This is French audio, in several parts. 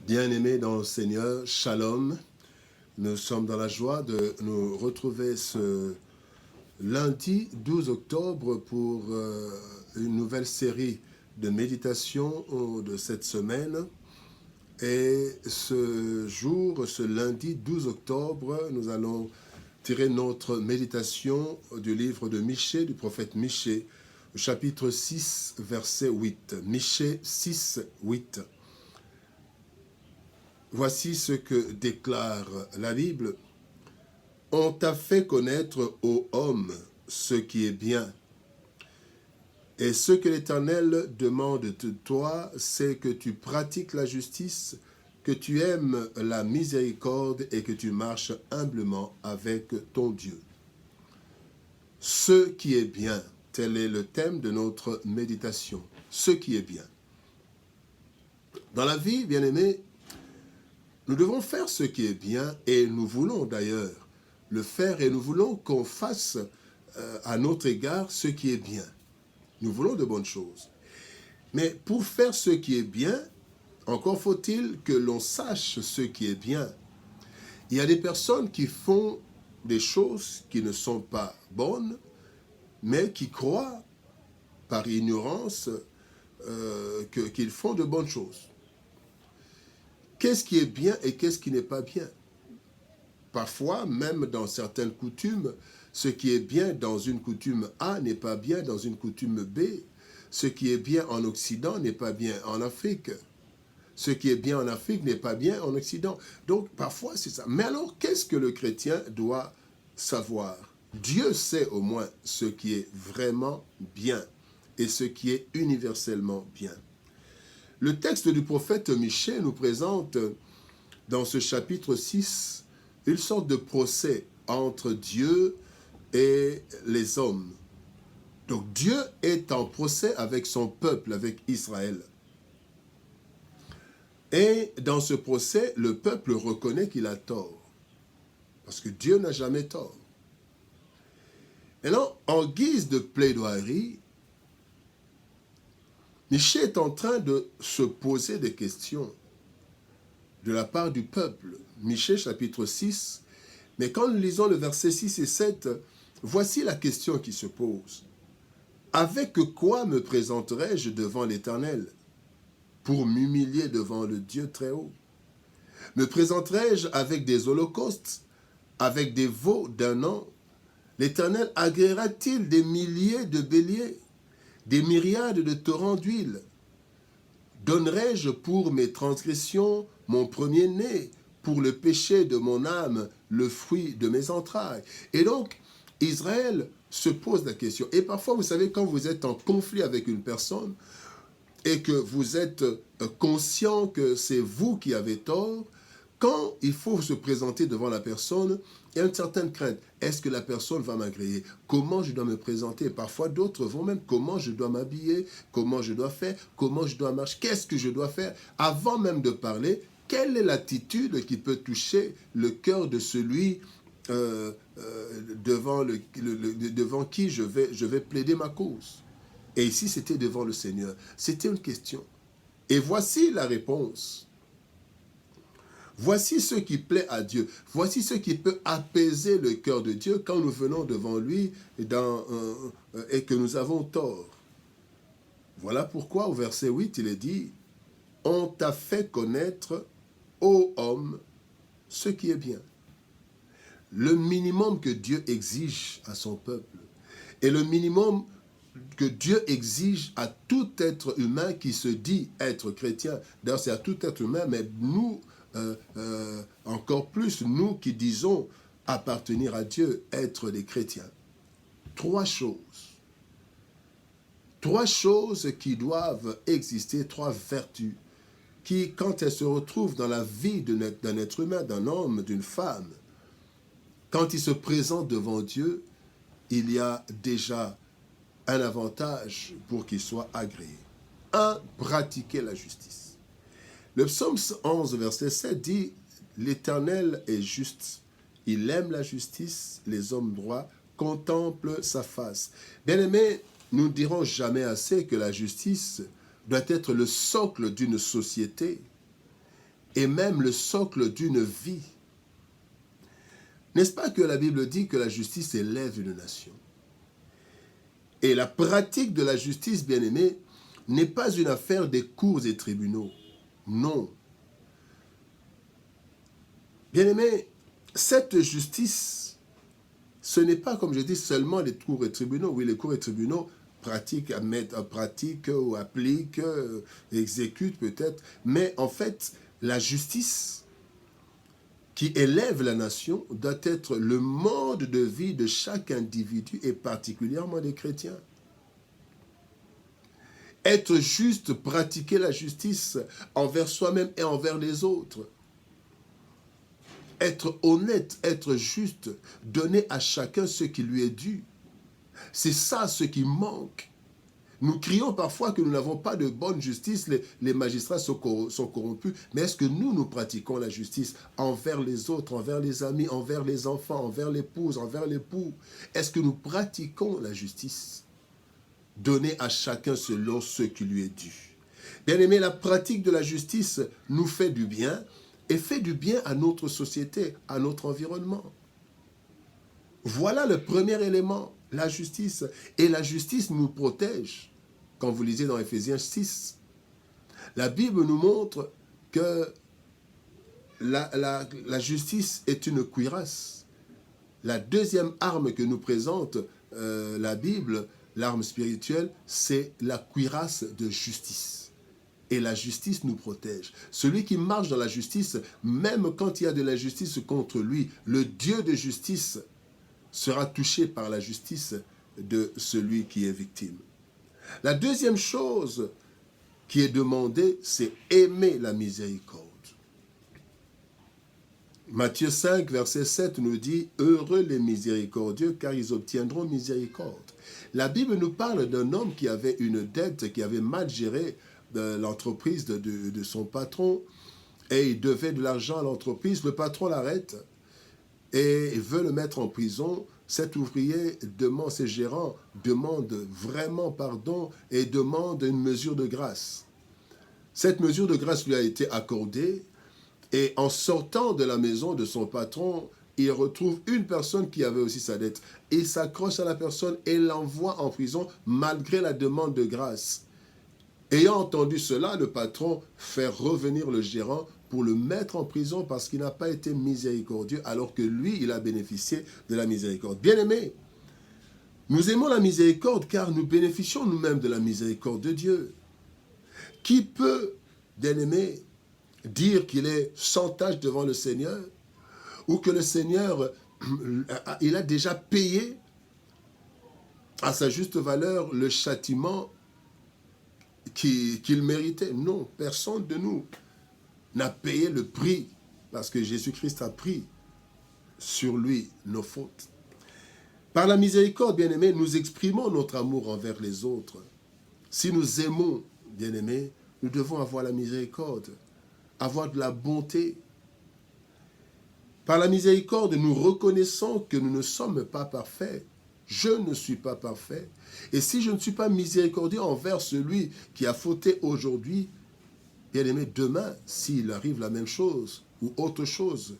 Bien-aimés dans le Seigneur, Shalom. Nous sommes dans la joie de nous retrouver ce lundi 12 octobre pour une nouvelle série de méditation de cette semaine. Et ce jour, ce lundi 12 octobre, nous allons tirer notre méditation du livre de Michée, du prophète Michée, chapitre 6, verset 8. Michée 6, 8. Voici ce que déclare la Bible. « On t'a fait connaître, ô homme, ce qui est bien. Et ce que l'Éternel demande de toi, c'est que tu pratiques la justice, que tu aimes la miséricorde et que tu marches humblement avec ton Dieu. » Ce qui est bien, tel est le thème de notre méditation. Ce qui est bien. Dans la vie, bien-aimés, nous devons faire ce qui est bien et nous voulons d'ailleurs le faire et nous voulons qu'on fasse à notre égard ce qui est bien. Nous voulons de bonnes choses. Mais pour faire ce qui est bien, encore faut-il que l'on sache ce qui est bien. Il y a des personnes qui font des choses qui ne sont pas bonnes, mais qui croient par ignorance qu'ils font de bonnes choses. Qu'est-ce qui est bien et qu'est-ce qui n'est pas bien? Parfois, même dans certaines coutumes, ce qui est bien dans une coutume A n'est pas bien dans une coutume B. Ce qui est bien en Occident n'est pas bien en Afrique. Ce qui est bien en Afrique n'est pas bien en Occident. Donc, parfois, c'est ça. Mais alors, qu'est-ce que le chrétien doit savoir? Dieu sait au moins ce qui est vraiment bien et ce qui est universellement bien. Le texte du prophète Michée nous présente dans ce chapitre 6 une sorte de procès entre Dieu et les hommes. Donc Dieu est en procès avec son peuple, avec Israël. Et dans ce procès, le peuple reconnaît qu'il a tort. Parce que Dieu n'a jamais tort. Et alors, en guise de plaidoirie, Michée est en train de se poser des questions de la part du peuple. Michée chapitre 6. Mais quand nous lisons le verset 6 et 7, voici la question qui se pose. Avec quoi me présenterai-je devant l'Éternel pour m'humilier devant le Dieu très haut? Me présenterai-je avec des holocaustes, avec des veaux d'un an? L'Éternel agréera-t-il des milliers de béliers, des myriades de torrents d'huile? Donnerai-je pour mes transgressions mon premier-né, pour le péché de mon âme, le fruit de mes entrailles? Et donc, Israël se pose la question. Et parfois, vous savez, quand vous êtes en conflit avec une personne et que vous êtes conscient que c'est vous qui avez tort, quand il faut se présenter devant la personne, il y a une certaine crainte. Est-ce que la personne va m'agréer? Comment je dois me présenter? Parfois, d'autres vont même, comment je dois m'habiller? Comment je dois faire? Comment je dois marcher? Qu'est-ce que je dois faire? Avant même de parler, quelle est l'attitude qui peut toucher le cœur de celui devant qui je vais plaider ma cause? Et ici, c'était devant le Seigneur. C'était une question. Et voici la réponse. Voici ce qui plaît à Dieu. Voici ce qui peut apaiser le cœur de Dieu quand nous venons devant lui et que nous avons tort. Voilà pourquoi au verset 8, il est dit « On t'a fait connaître, ô homme, ce qui est bien ». Le minimum que Dieu exige à son peuple et le minimum que Dieu exige à tout être humain qui se dit être chrétien. D'ailleurs, c'est à tout être humain, mais nous, encore plus, nous qui disons appartenir à Dieu, être des chrétiens. Trois choses qui doivent exister, trois vertus, qui, quand elles se retrouvent dans la vie d'un être humain, d'un homme, d'une femme, quand ils se présentent devant Dieu, il y a déjà un avantage pour qu'il soit agréé. 1. Pratiquer la justice. Le psaume 11, verset 7 dit « L'Éternel est juste, il aime la justice, les hommes droits contemplent sa face. » Bien-aimés, nous ne dirons jamais assez que la justice doit être le socle d'une société. et même le socle d'une vie. N'est-ce pas que la Bible dit que la justice élève une nation? Et la pratique de la justice, bien-aimés, n'est pas une affaire des cours et tribunaux. Non. Bien-aimés, cette justice, ce n'est pas, comme je dis, seulement les cours et tribunaux. Oui, les cours et tribunaux pratiquent, mettent en pratique ou appliquent, exécutent peut-être. Mais en fait, la justice qui élève la nation doit être le mode de vie de chaque individu et particulièrement des chrétiens. Être juste, pratiquer la justice envers soi-même et envers les autres. Être honnête, être juste, donner à chacun ce qui lui est dû. C'est ça ce qui manque. Nous crions parfois que nous n'avons pas de bonne justice, les magistrats sont corrompus, mais est-ce que nous pratiquons la justice envers les autres, envers les amis, envers les enfants, envers l'épouse, envers l'époux? Est-ce que nous pratiquons la justice? Donner à chacun selon ce qui lui est dû. Bien-aimé, la pratique de la justice nous fait du bien et fait du bien à notre société, à notre environnement. Voilà le premier élément, la justice. Et la justice nous protège. Quand vous lisez dans Éphésiens 6, la Bible nous montre que la justice est une cuirasse. La deuxième arme que nous présente la Bible, l'arme spirituelle, c'est la cuirasse de justice. Et la justice nous protège. Celui qui marche dans la justice, même quand il y a de l'injustice contre lui, le Dieu de justice sera touché par la justice de celui qui est victime. La deuxième chose qui est demandée, c'est aimer la miséricorde. Matthieu 5, verset 7 nous dit « Heureux les miséricordieux, car ils obtiendront miséricorde. » La Bible nous parle d'un homme qui avait une dette, qui avait mal géré l'entreprise de son patron, et il devait de l'argent à l'entreprise. Le patron l'arrête et veut le mettre en prison. Cet ouvrier demande, ses gérants demande vraiment pardon et demande une mesure de grâce. Cette mesure de grâce lui a été accordée et en sortant de la maison de son patron, il retrouve une personne qui avait aussi sa dette. Il s'accroche à la personne et l'envoie en prison malgré la demande de grâce. Ayant entendu cela, le patron fait revenir le gérant pour le mettre en prison parce qu'il n'a pas été miséricordieux, alors que lui, il a bénéficié de la miséricorde. Bien-aimés, nous aimons la miséricorde car nous bénéficions nous-mêmes de la miséricorde de Dieu. Qui peut, bien-aimé, dire qu'il est sans tâche devant le Seigneur ou que le Seigneur, il a déjà payé à sa juste valeur le châtiment qu'il méritait? Non, personne de nous n'a payé le prix, parce que Jésus-Christ a pris sur lui nos fautes. Par la miséricorde, bien-aimés, nous exprimons notre amour envers les autres. Si nous aimons, bien-aimés, nous devons avoir la miséricorde, avoir de la bonté. Par la miséricorde, nous reconnaissons que nous ne sommes pas parfaits. Je ne suis pas parfait. Et si je ne suis pas miséricordieux envers celui qui a fauté aujourd'hui, bien aimé, demain, s'il arrive la même chose ou autre chose,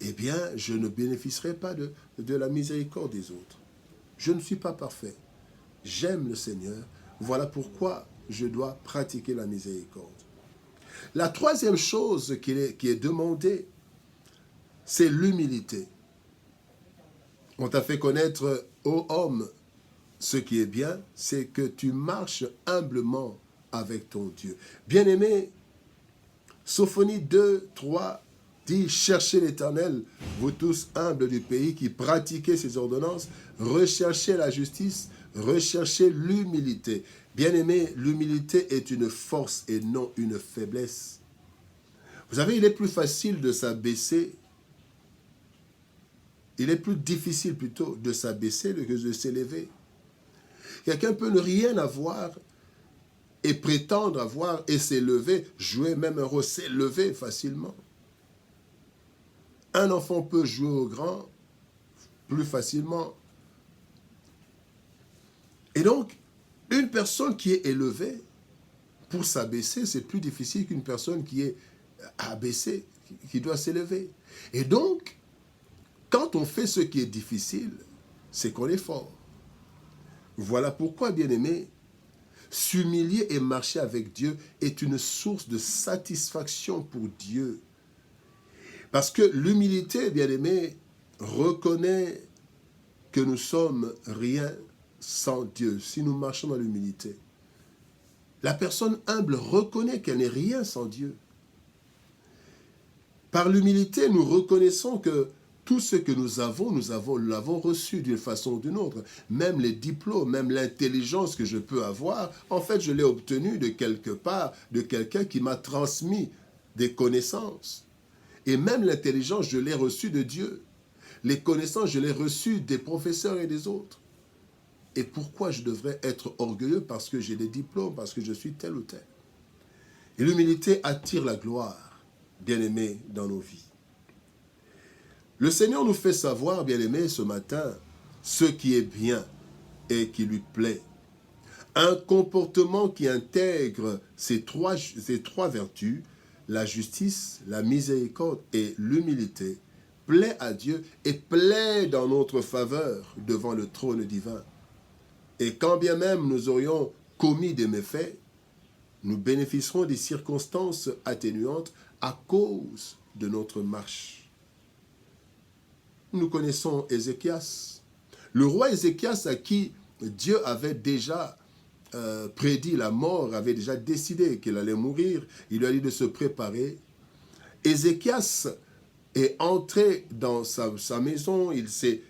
eh bien, je ne bénéficierai pas de la miséricorde des autres. Je ne suis pas parfait. J'aime le Seigneur. Voilà pourquoi je dois pratiquer la miséricorde. La troisième chose qui est demandée, c'est l'humilité. On t'a fait connaître, ô homme, ce qui est bien, c'est que tu marches humblement avec ton Dieu. Bien-aimé, Sophonie 2, 3 dit « Cherchez l'Éternel, vous tous humbles du pays, qui pratiquez ses ordonnances, recherchez la justice, recherchez l'humilité. » Bien-aimé, l'humilité est une force et non une faiblesse. Vous savez, il est plus facile de s'abaisser. Il est plus difficile plutôt de s'abaisser que de s'élever. Quelqu'un peut ne rien avoir et prétendre avoir et s'élever, jouer même un rôle, s'élever facilement. Un enfant peut jouer au grand plus facilement. Et donc, une personne qui est élevée pour s'abaisser, c'est plus difficile qu'une personne qui est abaissée, qui doit s'élever. Et donc, quand on fait ce qui est difficile, c'est qu'on est fort. Voilà pourquoi, bien-aimés, s'humilier et marcher avec Dieu est une source de satisfaction pour Dieu. Parce que l'humilité, bien-aimés, reconnaît que nous sommes rien sans Dieu, si nous marchons dans l'humilité. La personne humble reconnaît qu'elle n'est rien sans Dieu. Par l'humilité, nous reconnaissons que tout ce que nous l'avons reçu d'une façon ou d'une autre. Même les diplômes, même l'intelligence que je peux avoir, en fait, je l'ai obtenue de quelque part, de quelqu'un qui m'a transmis des connaissances. Et même l'intelligence, je l'ai reçue de Dieu. Les connaissances, je les ai reçues des professeurs et des autres. Et pourquoi je devrais être orgueilleux? Parce que j'ai des diplômes, parce que je suis tel ou tel. Et l'humilité attire la gloire, bien-aimés, dans nos vies. Le Seigneur nous fait savoir, bien-aimés, ce matin, ce qui est bien et qui lui plaît. Un comportement qui intègre ces trois vertus, la justice, la miséricorde et l'humilité, plaît à Dieu et plaît dans notre faveur devant le trône divin. Et quand bien même nous aurions commis des méfaits, nous bénéficierons des circonstances atténuantes à cause de notre marche. Nous connaissons Ézéchias. Le roi Ézéchias à qui Dieu avait déjà prédit la mort, avait déjà décidé qu'il allait mourir, il lui a dit de se préparer. Ézéchias est entré dans sa maison, il s'est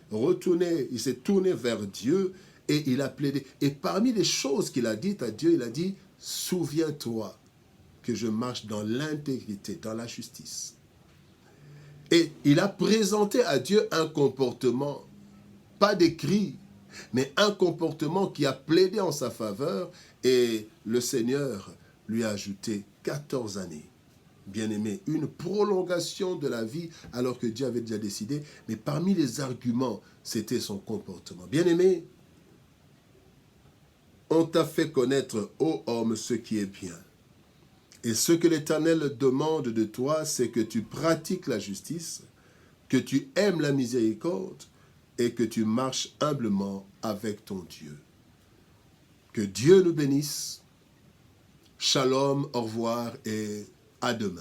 tourné vers Dieu et il a plaidé. Et parmi les choses qu'il a dites à Dieu, il a dit, souviens-toi que je marche dans l'intégrité, dans la justice. Et il a présenté à Dieu un comportement, pas décrit, mais un comportement qui a plaidé en sa faveur, et le Seigneur lui a ajouté 14 années. Bien-aimé, une prolongation de la vie alors que Dieu avait déjà décidé, mais parmi les arguments, c'était son comportement. Bien-aimé, on t'a fait connaître, ô homme, ce qui est bien. Et ce que l'Éternel demande de toi, c'est que tu pratiques la justice, que tu aimes la miséricorde et que tu marches humblement avec ton Dieu. Que Dieu nous bénisse. Shalom, au revoir et à demain.